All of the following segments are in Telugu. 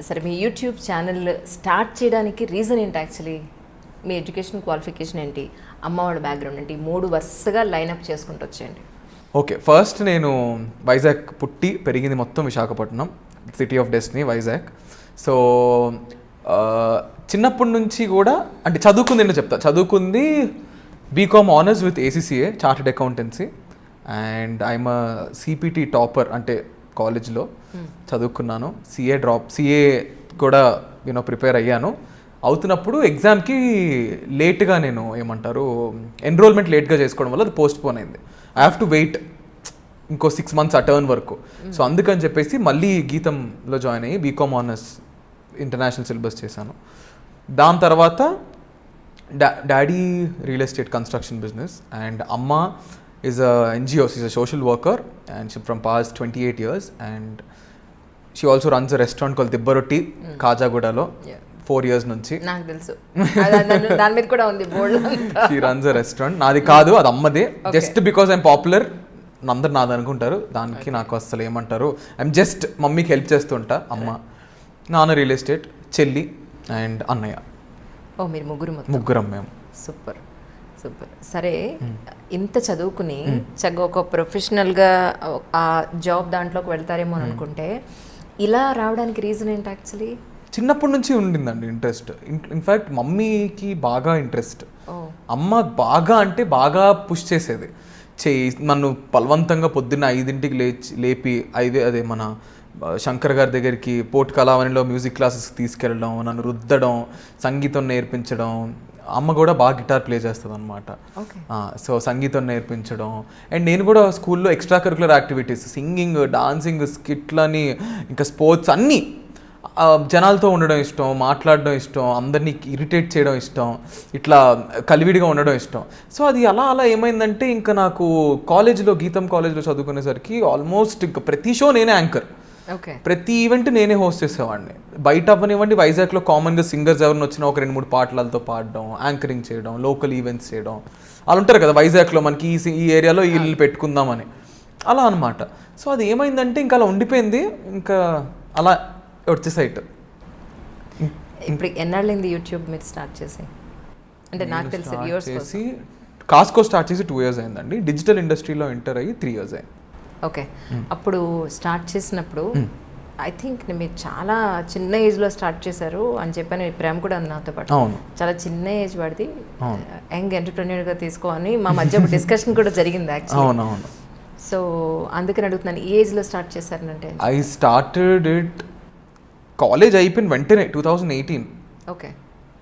సరే మీ యూట్యూబ్ ఛానల్ స్టార్ట్ చేయడానికి రీజన్ ఏంటి యాక్చువల్లీ? మీ ఎడ్యుకేషన్ క్వాలిఫికేషన్ ఏంటి, అమ్మ వాళ్ళ బ్యాక్గ్రౌండ్ ఏంటి, 3 వరుసగా లైనప్ చేసుకుంటూ వచ్చేయండి. ఓకే, ఫస్ట్ నేను వైజాగ్ పుట్టి పెరిగింది మొత్తం Visakhapatnam, city of destiny Vizag. So చిన్నప్పటి నుంచి కూడా అంటే చదువుకుంది ఏంటో చెప్తా. చదువుకుంది BCom honours with ACCA chartered accountancy and IM CPT topper అంటే కాలేజ్లో చదువుకున్నాను. సిఏ కూడా ప్రిపేర్ అయ్యాను. అవుతున్నప్పుడు ఎగ్జామ్కి లేట్గా నేను ఏమంటారు ఎన్రోల్మెంట్ లేట్గా చేసుకోవడం వల్ల అది పోస్ట్ పోన్ అయింది. ఐ హ్యావ్ టు వెయిట్ ఇంకో 6 months ఆ టర్న్ వరకు. సో అందుకని చెప్పేసి మళ్ళీ గీతంలో జాయిన్ అయ్యి బీకామ్ ఆనర్స్ ఇంటర్నేషనల్ సిలబస్ చేశాను. దాని తర్వాత daddy real estate construction business and అమ్మ is a NGO, she's a social worker and she from past 28 years and she also runs a restaurant called Dibbarotti Kajagudalo 4 years nunchi. నాకు తెలుసు, దాని మీద కూడా ఉంది board. She runs a restaurant. నాది కాదు, అది అమ్మదే. Just because I'm popular అందరు నాది అనుకుంటారు, దానికి నాకు అసలు ఏమంటారు, ఐఎమ్ జస్ట్ మమ్మీకి హెల్ప్ చేస్తుంటా. అమ్మ, నాన్న రియల్ ఎస్టేట్, చెల్లి అండ్ అన్నయ్య. ఓ మీరు ముగ్గురం మేము. Super super. సరే, ఇంత చదువుకుని చక్కగా ఒక ప్రొఫెషనల్గా ఆ జాబ్ దాంట్లోకి వెళ్తారేమో అని అనుకుంటే ఇలా రావడానికి రీజన్ ఏంటి యాక్చువల్లీ? చిన్నప్పటి నుంచి ఉండిందండి ఇంట్రెస్ట్. ఇన్ఫ్యాక్ట్ మమ్మీకి బాగా ఇంట్రెస్ట్, అమ్మ బాగా అంటే బాగా పుష్ చేసేది. నన్ను బలవంతంగా పొద్దున్న 5ంటికి లేపి అదే మన శంకర్ గారి దగ్గరికి పోర్ట్ కళావనిలో మ్యూజిక్ క్లాసెస్కి తీసుకెళ్ళడం, నన్ను రుద్దడం, సంగీతం నేర్పించడం. అమ్మ కూడా బాగా గిటార్ ప్లే చేస్తుంది అనమాట. సో సంగీతం నేర్పించడం అండ్ నేను కూడా స్కూల్లో extra curricular activities, singing, dancing, స్కిట్లని, ఇంకా స్పోర్ట్స్ అన్నీ. జనాలతో ఉండడం ఇష్టం, మాట్లాడడం ఇష్టం, అందరినీ ఇరిటేట్ చేయడం ఇష్టం, ఇట్లా కలివిడిగా ఉండడం ఇష్టం. సో అది అలా ఏమైందంటే ఇంకా నాకు గీతం కాలేజ్లో చదువుకునేసరికి ఆల్మోస్ట్ ఇంకా ప్రతి షో నేనే యాంకర్, ప్రతి ఈవెంట్ నేనే హోస్ట్ చేసేవాడిని. బయట అవ్వనివ్వండి, వైజాగ్లో కామన్గా సింగర్స్ ఎవరిని వచ్చినా ఒక 2-3 పాటలతో పాడడం, యాంకరింగ్ చేయడం, లోకల్ ఈవెంట్స్ చేయడం, అలా ఉంటారు కదా వైజాగ్లో మనకి ఈ ఏరియాలో ఇల్లు పెట్టుకుందామని, అలా అనమాట. సో అది ఏమైందంటే ఇంకా అలా ఉండిపోయింది, ఇంకా అలా వచ్చేసైట్. ఇప్పుడు ఎన్నాళ్ళైంది యూట్యూబ్ మీరు స్టార్ట్ చేసి? అంటే నాకు తెలిసి కాస్కో స్టార్ట్ చేసి 2 years అయిందండి. డిజిటల్ ఇండస్ట్రీలో ఎంటర్ అయ్యి 3 years అయింది. ఓకే, అప్పుడు స్టార్ట్ చేసినప్పుడు ఐ థింక్ మీరు చాలా చిన్న ఏజ్లో స్టార్ట్ చేశారు అని చెప్పని ప్రేమ కూడా ఉంది నాతో పాటు. చాలా చిన్న ఏజ్ వాడిది, యంగ్ ఎంటర్‌ప్రెన్యూర్గా తీసుకోని మా మధ్య డిస్కషన్ కూడా జరిగింది యాక్చువల్లీ. సో అందుకని అడుగుతున్నాను, ఈ ఏజ్లో స్టార్ట్ చేశారంటే? ఐ స్టార్టెడ్ ఇట్ కాలేజ్ అయిపోయిన వెంటనే 2018. ఓకే,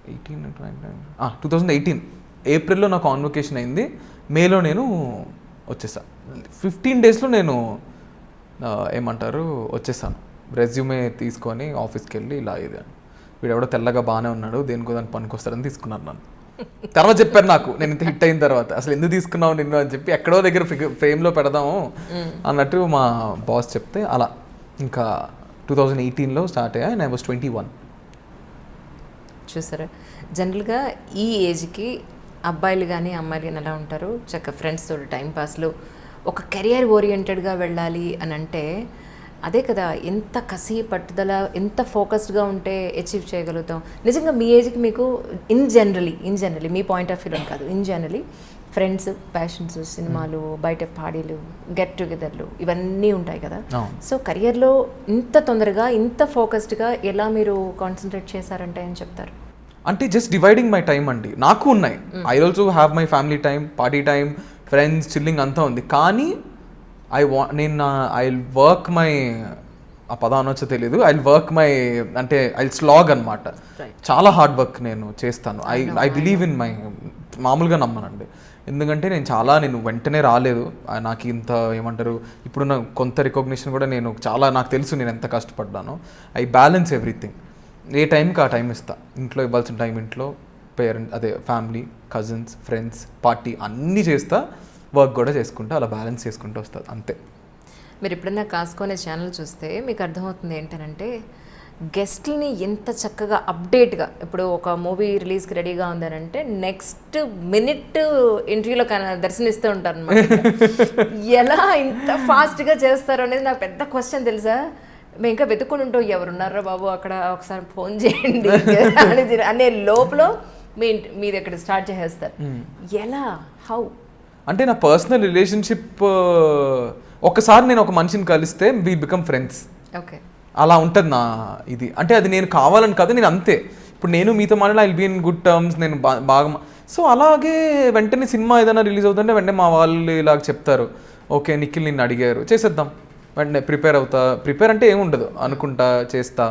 2018 ఏప్రిల్లో నా కాన్వొకేషన్ అయింది, మేలో నేను వచ్చేసా. 15 daysలో నేను ఏమంటారు వచ్చేసాను. రెజ్యూమే తీసుకొని ఆఫీస్కి వెళ్ళి ఇలా ఇది వీడెవడో తెల్లగా బాగానే ఉన్నాడు, దేనికో దానికి పనికొస్తారని తీసుకున్నాను నన్ను. తర్వాత చెప్పారు నాకు, నేను ఇంత హిట్ అయిన తర్వాత అసలు ఎందుకు తీసుకున్నావు నిన్ను అని చెప్పి, ఎక్కడో దగ్గర ఫ్రేమ్లో పెడదాము అన్నట్టు మా బాస్ చెప్తే అలా ఇంకా 2018లో స్టార్ట్ అయ్యా. And I was 21. చూసారా, జనరల్గా ఈ ఏజ్కి అబ్బాయిలు కానీ అమ్మాయిలు కానీ ఎలా ఉంటారు, చక్కగా ఫ్రెండ్స్ తోటి టైంపాస్లు, ఒక కెరియర్ ఓరియంటెడ్గా వెళ్ళాలి అని అంటే అదే కదా, ఎంత కసి పట్టుదల, ఎంత ఫోకస్డ్గా ఉంటే అచీవ్ చేయగలుగుతాం. నిజంగా మీ ఏజ్కి మీకు in generally me point of వ్యూలో కాదు, ఇన్ జనరలీ ఫ్రెండ్స్, ప్యాషన్స్, సినిమాలు, బయట పాడీలు, గెట్ టుగెదర్లు ఇవన్నీ ఉంటాయి కదా. సో కెరియర్లో ఇంత తొందరగా ఇంత ఫోకస్డ్గా ఎలా మీరు కాన్సన్ట్రేట్ చేశారంటే అని చెప్తారు? అంటే జస్ట్ డివైడింగ్ మై టైం అండి. నాకు ఉన్నాయి, I also have my family time, party time, friends, chilling అంతా ఉంది. కానీ ఐ వర్క్ మై, ఆ పదం అనొచ్చో తెలీదు, ఐ వర్క్ మై అంటే ఐ స్లాగ్ అనమాట. చాలా హార్డ్ వర్క్ నేను చేస్తాను. ఐ బిలీవ్ ఇన్ మై, మామూలుగా నమ్మనండి. ఎందుకంటే నేను వెంటనే రాలేదు. నాకు ఇంత ఏమంటారు ఇప్పుడున్న కొంత రికగ్నిషన్ కూడా నాకు తెలుసు నేను ఎంత కష్టపడ్డానో. I balance everything. ఏ టైంకి ఆ టైం ఇస్తా. ఇంట్లో ఇవ్వాల్సిన టైం ఇంట్లో, ఫ్యామిలీ, కజిన్స్, ఫ్రెండ్స్, పార్టీ అన్నీ చేస్తా, వర్క్ కూడా చేసుకుంటా, అలా బ్యాలెన్స్ చేసుకుంటూ వస్తుంది అంతే. మీరు ఎప్పుడన్నా కాసుకునే ఛానల్ చూస్తే మీకు అర్థమవుతుంది ఏంటంటే గెస్ట్ని ఎంత చక్కగా అప్డేట్గా, ఇప్పుడు ఒక మూవీ రిలీజ్కి రెడీగా ఉందనంటే నెక్స్ట్ మినిట్ ఇంటర్వ్యూలో దర్శనిస్తూ ఉంటారు అనమాట. ఎలా ఇంత ఫాస్ట్గా చేస్తారు అనేది నాకు పెద్ద క్వశ్చన్ తెలుసా. మేము ఇంకా వెతుక్కుని ఉంటాం, ఎవరున్నారా బాబు అక్కడ, ఒకసారి ఫోన్ చేయండి అనే లోపల మీరు ఇక్కడ స్టార్ట్ చేసేస్తారు. ఎలా, హౌ? అంటే నా పర్సనల్ రిలేషన్షిప్, ఒకసారి నేను ఒక మనిషిని కలిస్తే వీ బికమ్ ఫ్రెండ్స్. ఓకే, అలా ఉంటుంది నా ఇది. అంటే అది నేను కావాలని కాదు, నేను అంతే. ఇప్పుడు నేను మీతో మాట్లాడి I will be in good terms, నేను బాగా. సో అలాగే వెంటనే సినిమా ఏదైనా రిలీజ్ అవుతుంటే వెంటనే మా వాళ్ళు ఇలాగ చెప్తారు, ఓకే నిఖిల్ నిన్ను అడిగారు చేసేద్దాం, వెంటనే ప్రిపేర్ అవుతా. ప్రిపేర్ అంటే ఏముండదు, అనుకుంటా చేస్తా,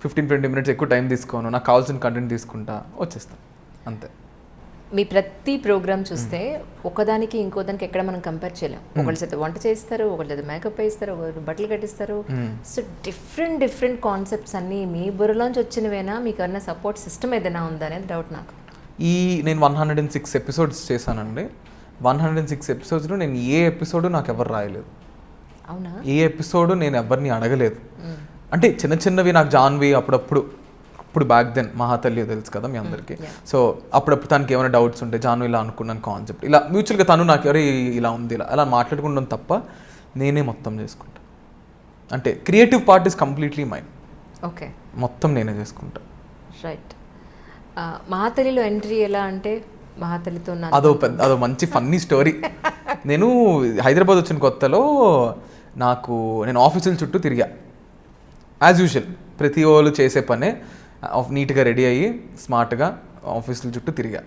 15-20 minutes ఎక్కువ టైం తీసుకోను, నాకు కావాల్సిన కంటెంట్ తీసుకుంటా వచ్చేస్తా, అంతే. మీ ప్రతి ప్రోగ్రామ్ చూస్తే ఒకదానికి ఇంకోదానికి ఎక్కడ మనం కంపేర్ చేయలేం. ఒకళ్ళ చేత వంట చేస్తారు, ఒకళ్ళ చేత మేకప్ వేస్తారు, ఒకరు బట్టలు కట్టిస్తారు. సో డిఫరెంట్ కాన్సెప్ట్స్ అన్నీ మీ బుర్రలోంచి వచ్చినవేనా, మీకు అన్న సపోర్ట్ సిస్టమ్ ఏదైనా ఉందా అనేది డౌట్ నాకు. నేను 106 ఎపిసోడ్స్ చేశానండి. 106 ఎపిసోడ్స్లో నేను ఏ ఎపిసోడ్ నాకు ఎవరు రాయలేదు. అవునా? ఏ ఎపిసోడ్ నేను ఎవరిని అడగలేదు. అంటే చిన్నవి నాకు జాన్వి అప్పుడప్పుడు బ్యాక్ దెన్ మహాతల్లి తెలుసు కదా మీ అందరికీ. సో అప్పుడప్పుడు తనకి ఏమైనా డౌట్స్ ఉంటే జాన్వి ఇలా అనుకున్నాను కాన్సెప్ట్, ఇలా మ్యూచువల్గా తను నాకు ఎవరు ఇలా ఉంది ఇలా అలా మాట్లాడుకుంటాం తప్ప నేనే మొత్తం చేసుకుంటా. అంటే creative part is completely mind. Okay, మొత్తం నేనే చేసుకుంటా. రైట్. మహాతల్లిలో ఎంట్రీ ఎలా అంటే, మహాతల్లితో అదో మంచి ఫన్నీ స్టోరీ. నేను హైదరాబాద్ వచ్చిన కొత్తలో నేను ఆఫీసుల చుట్టూ తిరిగా, యాజ్ యూజువల్ ప్రతి వాళ్ళు చేసే పనే, నీట్గా రెడీ అయ్యి స్మార్ట్గా ఆఫీసుల చుట్టూ తిరిగా.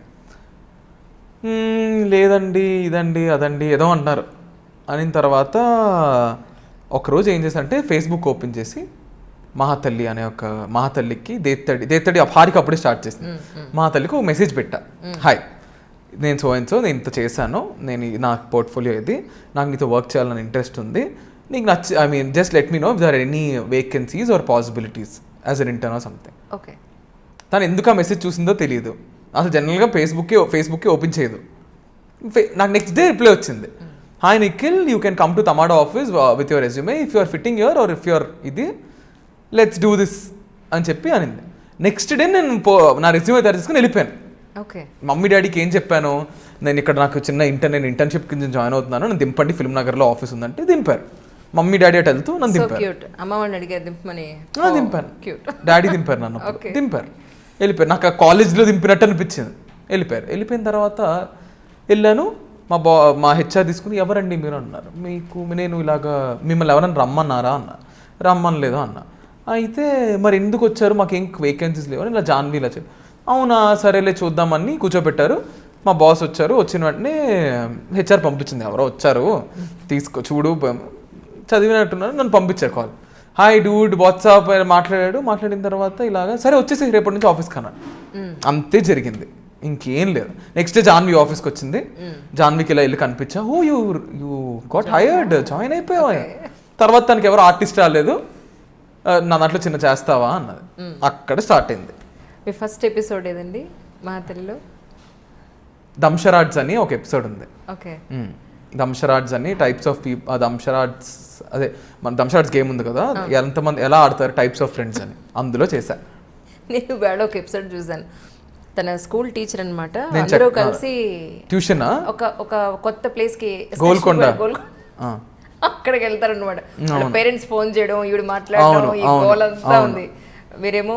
లేదండి ఇదండి అదండి ఏదో అంటున్నారు. అయిన తర్వాత ఒకరోజు ఏం చేశానంటే ఫేస్బుక్ ఓపెన్ చేసి మహాతల్లి అనే ఒక మహాతల్లికి దేత్తడి హారిక అప్పుడే స్టార్ట్ చేసింది. మహాతల్లికి ఒక మెసేజ్ పెట్టా, హాయ్ నేను నేను ఇంత చేశాను, నా పోర్ట్ఫోలియో ఇది, నాకు నీతో వర్క్ చేయాలని ఇంట్రెస్ట్ ఉంది, నీకు just let me know if there are any vacancies or possibilities as an intern or something. Okay. తను ఎందుకు ఆ మెసేజ్ చూసిందో తెలియదు, అసలు జనరల్గా ఫేస్బుక్కే ఓపెన్ చేయదు. నాకు నెక్స్ట్ డే రిప్లై వచ్చింది, hi Nikhil, you can come to Tamada office with your resume if you are fitting your or if your ఇది లెట్స్ డూ దిస్ అని చెప్పి అనింది. నెక్స్ట్ డే నేను నా రెజ్యూమే తయారు చేసుకుని వెళ్ళిపోయాను. ఓకే. మమ్మీ డాడీకి ఏం చెప్పాను, నేను ఇక్కడ నాకు నేను ఇంటర్న్షిప్ కింద జాయిన్ అవుతున్నాను, నన్ను దింపండి, ఫిల్మ్ నగర్లో ఆఫీస్ ఉందంటే దింపారు. మమ్మీ డాడీ అటు వెళ్తూ నన్ను దింపారు. దింపాను, డాడీ దింపారు, నన్ను దింపారు, వెళ్ళిపోయారు. నాకు ఆ కాలేజ్లో దింపినట్టు అనిపించింది. వెళ్ళిపోయిన తర్వాత వెళ్ళాను, మా హెచ్ఆర్ తీసుకుని ఎవరండి మీరు అన్నారు, నేను ఇలాగా మిమ్మల్ని ఎవరైనా రమ్మన్నారా అన్న, రమ్మనలేదు అన్న. అయితే మరి ఎందుకు వచ్చారు, మాకేం వేకెన్సీస్ లేవని ఇలా జాన్వి ఇలా చెప్పి, అవునా సరేలే చూద్దామని కూర్చోబెట్టారు. మా బాస్ వచ్చారు, వచ్చిన వెంటనే హెచ్ఆర్ పంపించింది, ఎవరో వచ్చారు చూడు చదివినట్టున్నారు, నన్ను పంపించారు కాల్, హాయ్ డూడ్ వాట్సాప్ మాట్లాడిన తర్వాత ఇలాగా సరే వచ్చేసి రేపటి నుంచి ఆఫీస్కి అన్నాడు. అంతే జరిగింది, ఇంకేం లేదు. నెక్స్ట్ డే జాన్వి ఆఫీస్కి వచ్చింది, జాన్వికి ఇలా వెళ్ళి కనిపించా, ఓ యూ గాట్ హైర్డ్, జాయిన్ అయిపోయావా. తర్వాత తనకి ఎవరు ఆర్టిస్ట్ రాలేదు, నా దాంట్లో చిన్న చేస్తావా అన్నది, అక్కడ స్టార్ట్ అయింది. మీ ఫస్ట్ ఎపిసోడ్ ఏదండి మహాతల్లిలో? దంషరాడ్స్ అని ఒక ఎపిసోడ్ ఉంది. ఓకే. దంషరాడ్స్ అని టైప్స్ ఆఫ్ దంషరాడ్స్, అదే మన దంషరాడ్స్ గేమ్ ఉంది కదా, ఎంతమంది ఎలా ఆడతారు టైప్స్ ఆఫ్ ఫ్రెండ్స్ అని, అందులో చేశా. నేను వేళ ఒక ఎపిసోడ్ చూసాను, తన స్కూల్ టీచర్ అనమాట, అందరూ కలిసి ట్యూషన్ ఒక కొత్త ప్లేస్ కి గోల్కొండ అక్కడికి వెళ్తారనమాట. పేరెంట్స్ ఫోన్ చేయడం, ఈవిడ మాట్లాడడం, ఈ గోల్ అంతా ఉంది. మీరేమో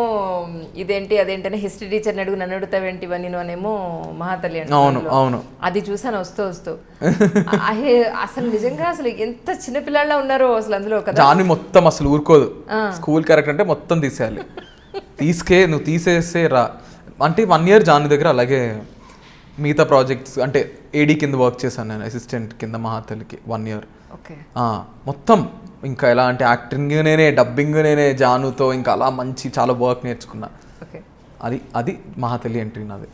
ఇదేంటి అదేంటి అని హిస్టరీ టీచర్ని అడుగు, నన్ను అడుగుతావేంటి ఇవన్నీ అనేమో మహాతల్లి అంటే. అది చూసాను వస్తూ అసలు నిజంగా అసలు ఎంత చిన్నపిల్లలా ఉన్నారో అసలు అందులో కదా. జాన్వి మొత్తం అసలు ఊరుకోదు, స్కూల్ క్యారెక్టర్ అంటే మొత్తం తీసేయాలి, నువ్వు తీసేస్తే రా అంటే. 1 year జాన్వి దగ్గర అలాగే మిగతా ప్రాజెక్ట్స్ అంటే ఏడీ కింద వర్క్ చేశాను నేను, అసిస్టెంట్ కింద మహాతల్లికి 1 year. మొత్తం ఇంకా ఎలా అంటే యాక్టింగ్ నేనే, డబ్బింగ్ నేనే, జానుతో ఇంకా అలా చాలా వర్క్ నేర్చుకున్నా. అది మహాతల్లి ఎంట్రీ నాది.